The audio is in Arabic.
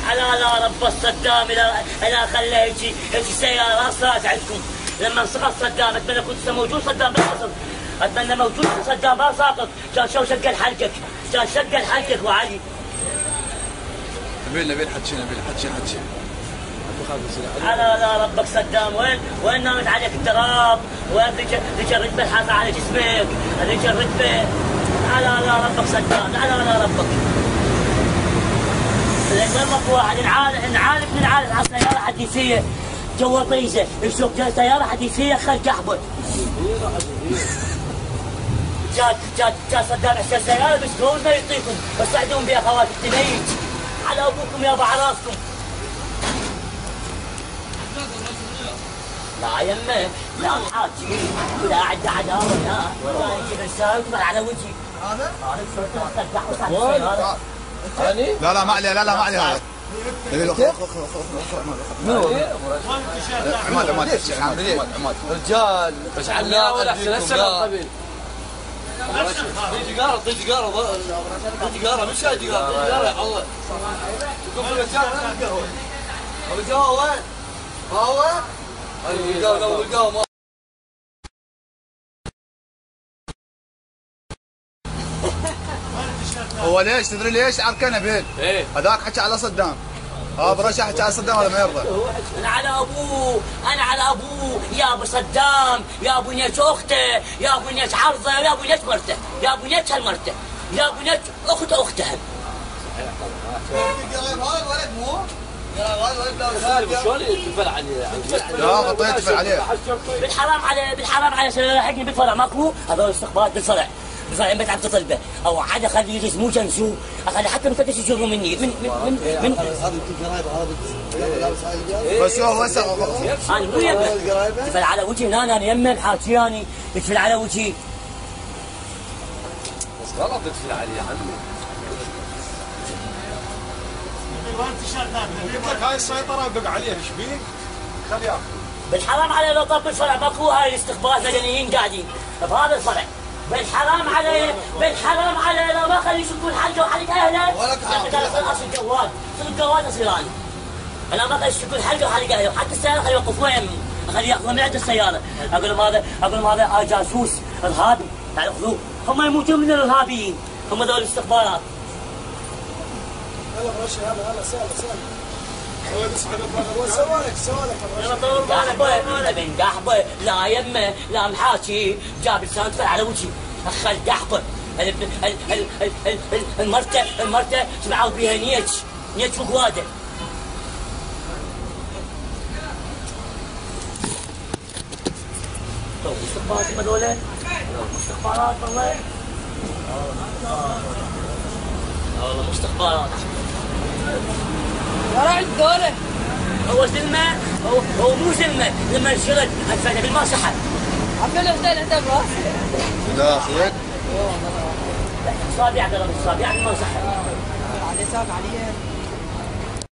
على رب صدام انا خليه يجي سياره صارت عندكم لما سقط صدام. اتمنى كنت موجود صدام بالقصر، اتمنى موجود صدام ما ساقط. كان شو شق حلقك، كان شق حلقك وعلي. نبيل حكي على ربك صدام. وين نامت عليك التراب؟ وين ذيك الرتبه الحاطه على جسمك؟ ذيك الرتبه. على ربك صدام، على ربك. وين ماكو واحد نعالج على سياره حديثيه جوا طيزه، يسوق سياره حديثيه خل كحبه. جات صدام حسين سياره بس ما يعطيكم، بس تعدون بها خوات التميت. على ابوكم يا ابو عراسكم. لا يمه لا حاجي ولا عد عداوه ولا يجيب الساوي على وجهي. هذا لا ما عليه ما عليه هذا. عماد رجال بس على ولا احسن القبيل. تجاره مش هاي تجاره يا الله. تقوم بالقهوه القهوه وين؟ قهوه؟ القهوه هو ليش تدري ليش عركنا بين؟ ايه هذاك حكى على صدام. برشا حكى على صدام هذا ما يرضى. انا على ابوه يا ابو صدام، يا ابو نيت اخته، يا ابو نيت عرضه، يا ابو نيت مرته، يا ابو نيت هالمرته، يا ابو نيت اختها. شلون يتفل عليه؟ لا غطيت يتفل عليه. بالحرام على لحقني بالفرع ماكو. هذول استخبارات بالفرع بيت عبد طلبه او عاد اخلي يجلس مو جنسو، اخلي حتى المفتش يجروا مني من بس هو انا مو يمه يتفل على وجهي. انا يمه حاكياني يتفل على وجهي. بس غلط تتفل عليه يا عمي. هاي السيطرة دق عليه ايش بيك؟ خليه ياخذ. بالحرام عليه لو طب بالفرع ماكو هاي الاستخبارات مدنيين قاعدين بهذا الفرع. بالحرام عليه لو ما خلي يشوفون حلقه وحلقه اهله. اصل الجواد اصير انا ما خلي يشوفون حلقه وحلقه اهله، وحتى السياره خلي يوقفوها يمي، اخلي ياخذوها من عند السياره. اقول لهم هذا جاسوس ارهابي، تعالوا خذوه. هم يموتون من الارهابيين، هم ذول الاستخبارات. يلا برشا هلا سهل سوالك قحبه لا يمه لا محاكي جاب لسان تفل على وجهي. اخل قحبه المرته سمعوا بيها نيت فقواده. استخبارات هذول استخبارات والله. والله مستخبرات. ورا الدولة. هو زلمة، هو مو زلمة، لما انشرد هالفتى بالما سحب. عمل اهدى براسي. لا اخوك؟ اصابع ضرب الصابع بالما سحب. عليه ساق عليه.